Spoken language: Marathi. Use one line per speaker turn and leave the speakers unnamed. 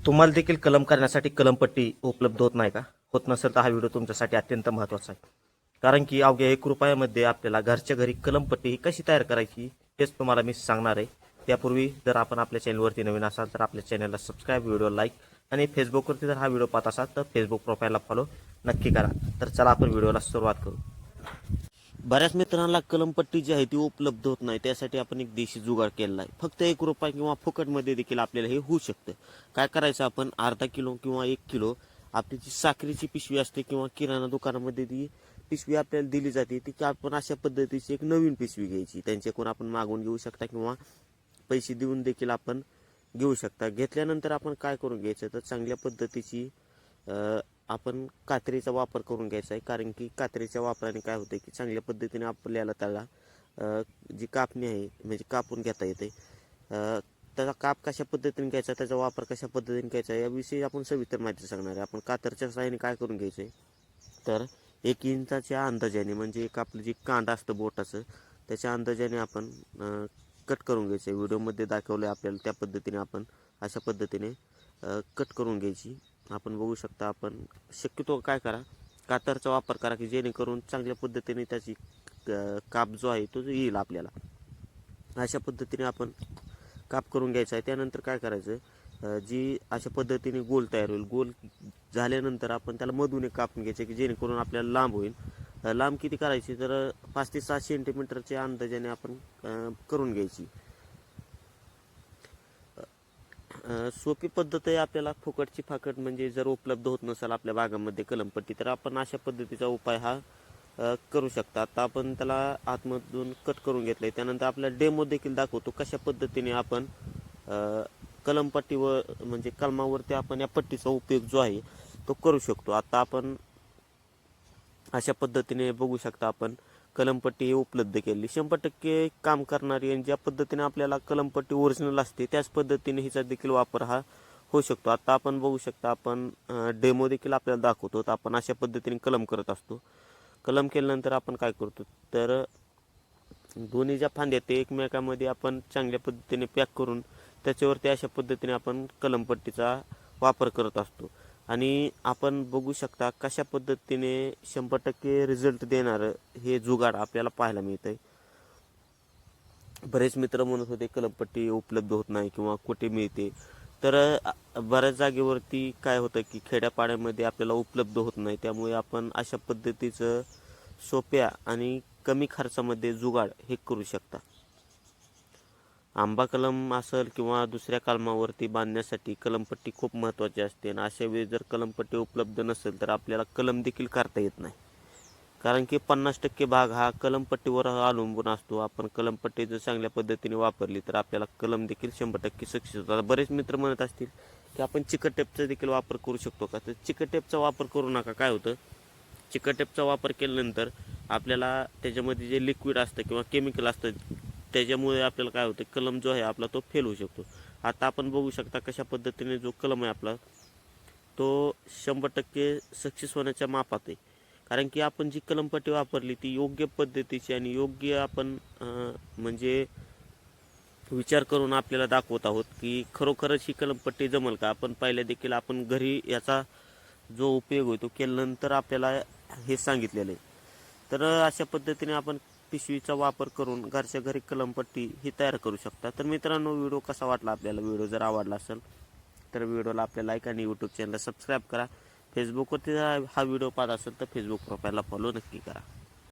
तुम्हाला देखील कलम करण्यासाठी कलमपट्टी उपलब्ध होत नाही का? होत नसेल तर हा व्हिडिओ तुमच्यासाठी अत्यंत महत्त्वाचा आहे. कारण की अवघ्या 1 रुपयामध्ये आपल्याला घरच्या घरी कलमपट्टी ही कशी तयार करायची हेच तुम्हाला मी सांगणार आहे. त्यापूर्वी जर आपण आपल्या चॅनलवरती नवीन असाल तर आपल्या चॅनलला सबस्क्राईब, व्हिडिओ लाईक आणि फेसबुकवरती जर हा व्हिडिओ पाहत असाल तर फेसबुक प्रोफाईलला फॉलो नक्की करा. तर चला आपण व्हिडिओला सुरुवात करू. बऱ्याच मित्रांना कलमपट्टी जी आहे ती उपलब्ध होत नाही. त्यासाठी आपण एक देशी जुगाड केलेला आहे. फक्त 1 रुपया किंवा फुकटमध्ये देखील आपल्याला हे होऊ शकतं. काय करायचं, आपण अर्धा किलो किंवा 1 किलो आपली जी साखरेची पिशवी असते किंवा किराणा दुकानामध्ये ती पिशवी आपल्याला दिली जाते, ती आपण अशा पद्धतीची एक नवीन पिशवी घ्यायची. त्यांच्याकडून आपण मागून घेऊ शकता किंवा पैसे देऊन देखील आपण घेऊ शकता. घेतल्यानंतर आपण काय करून घ्यायचं, तर चांगल्या पद्धतीची आपण कात्रीचा वापर करून घ्यायचा आहे. कारण की कात्रीच्या वापराने काय होतं की चांगल्या पद्धतीने आपल्याला त्याला जी कापणी आहे म्हणजे कापून घेता येते. त्याचा काप कशा पद्धतीने घ्यायचा, त्याचा वापर कशा पद्धतीने घ्यायचा याविषयी आपण सविस्तर माहिती सांगणार आहे. आपण कातरच्या सहाय्याने काय करून घ्यायचं आहे, तर 1 इंचाच्या अंदाजाने म्हणजे एक आपलं जे कांदा असतं बोटाचं त्याच्या अंदाजाने आपण कट करून घ्यायचं आहे. व्हिडिओमध्ये दाखवलं आहे आपल्याला त्या पद्धतीने आपण अशा पद्धतीने कट करून घ्यायची. आपण बघू शकता. आपण शक्यतो काय करा, कातरचा वापर करा की जेणेकरून चांगल्या पद्धतीने त्याची काप जो आहे तो येईल आपल्याला. अशा पद्धतीने आपण काप करून घ्यायचा आहे. त्यानंतर काय करायचं, जी अशा पद्धतीने गोल तयार होईल, गोल झाल्यानंतर आपण त्याला मधून एक कापून घ्यायचं की जेणेकरून आपल्याला लांब होईल. लांब किती करायची, तर 5 ते 6 सेंटीमीटरच्या अंदाजाने आपण करून घ्यायची. सोपी पद्धत आहे. आपल्याला फुकटची फाकट म्हणजे जर उपलब्ध होत नसेल आपल्या भागामध्ये कलमपट्टी, तर आपण अशा पद्धतीचा उपाय हा करू शकता. आता आपण त्याला आतमधून कट करून घेतलं आहे. त्यानंतर आपल्याला डेमो देखील दाखवतो कशा पद्धतीने आपण कलमपट्टीवर म्हणजे कलमावरती आपण या पट्टीचा उपयोग जो आहे तो करू शकतो. आता आपण अशा पद्धतीने बघू शकता, आपण कलमपट्टी ही उपलब्ध केली. 100% काम करणारी आणि ज्या पद्धतीने आपल्याला कलमपट्टी ओरिजिनल असते त्याच पद्धतीने हिचा देखील वापर हा होऊ शकतो. आता आपण बघू शकता, आपण डेमो देखील आपल्याला दाखवतो. तर आपण अशा पद्धतीने कलम करत असतो. कलम केल्यानंतर आपण काय करतो, तर दोन्ही ज्या फांद्या ते एकमेकांमध्ये आपण चांगल्या पद्धतीने पॅक करून त्याच्यावरती अशा पद्धतीने आपण कलमपट्टीचा वापर करत असतो. आणि आपण बघू शकता कशा पद्धतीने 100% रिझल्ट देणारं हे जुगाड आपल्याला पाहायला मिळतं आहे. बरेच मित्र म्हणत होते कलमपट्टी उपलब्ध होत नाही किंवा कुठे मिळते, तर बऱ्याच जागेवरती काय होतं की खेड्यापाड्यामध्ये आपल्याला उपलब्ध होत नाही. त्यामुळे आपण अशा पद्धतीचं सोप्या आणि कमी खर्चामध्ये जुगाड हे करू शकता. आंबा कलम असेल किंवा दुसऱ्या कलमावरती बांधण्यासाठी कलमपट्टी खूप महत्त्वाची असते. आणि अशा वेळी जर कलमपट्टी उपलब्ध नसेल तर आपल्याला कलम देखील करता येत नाही. कारण की 50% भाग हा कलमपट्टीवर अवलंबून असतो. आपण कलमपट्टी जर चांगल्या पद्धतीने वापरली तर आपल्याला कलम देखील 100% सक्सेस होतात. बरेच मित्र म्हणत असतील की आपण चिकट टेपचा देखील वापर करू शकतो का, तर चिकट टेपचा वापर करू नका. काय होतं, चिकट टेपचा वापर केल्यानंतर आपल्याला त्याच्यामध्ये जे लिक्विड असतं किंवा केमिकल असतं त्याच्यामुळे आपल्याला काय होतं, कलम जो आहे आपला तो फेल होऊ शकतो. आता आपण बघू शकता कशा पद्धतीने जो कलम आहे आपला तो 100% सक्सेस होण्याच्या मापात आहे. कारण की आपण जी कलमपट्टी वापरली ती योग्य पद्धतीची आणि योग्य आपण म्हणजे विचार करून आपल्याला दाखवत आहोत की खरोखरच ही कलमपट्टी जमल का. आपण पहिल्या देखील आपण घरी याचा जो उपयोग होतो केल्यानंतर आपल्याला हे सांगितलेलं आहे. तर अशा पद्धतीने आपण पिशवीचा वापर करून घरच्या घरी कलमपट्टी ही तयार करू शकता. तर मित्रांनो, व्हिडिओ कसा वाटला आपल्याला, व्हिडिओ जर आवडला असेल तर व्हिडिओला आपल्या लाईक आणि यूट्यूब चॅनलला सबस्क्राईब करा. फेसबुकवरती जर हा व्हिडिओ पाहत असेल तर फेसबुक प्रोफाईलला फॉलो नक्की करा.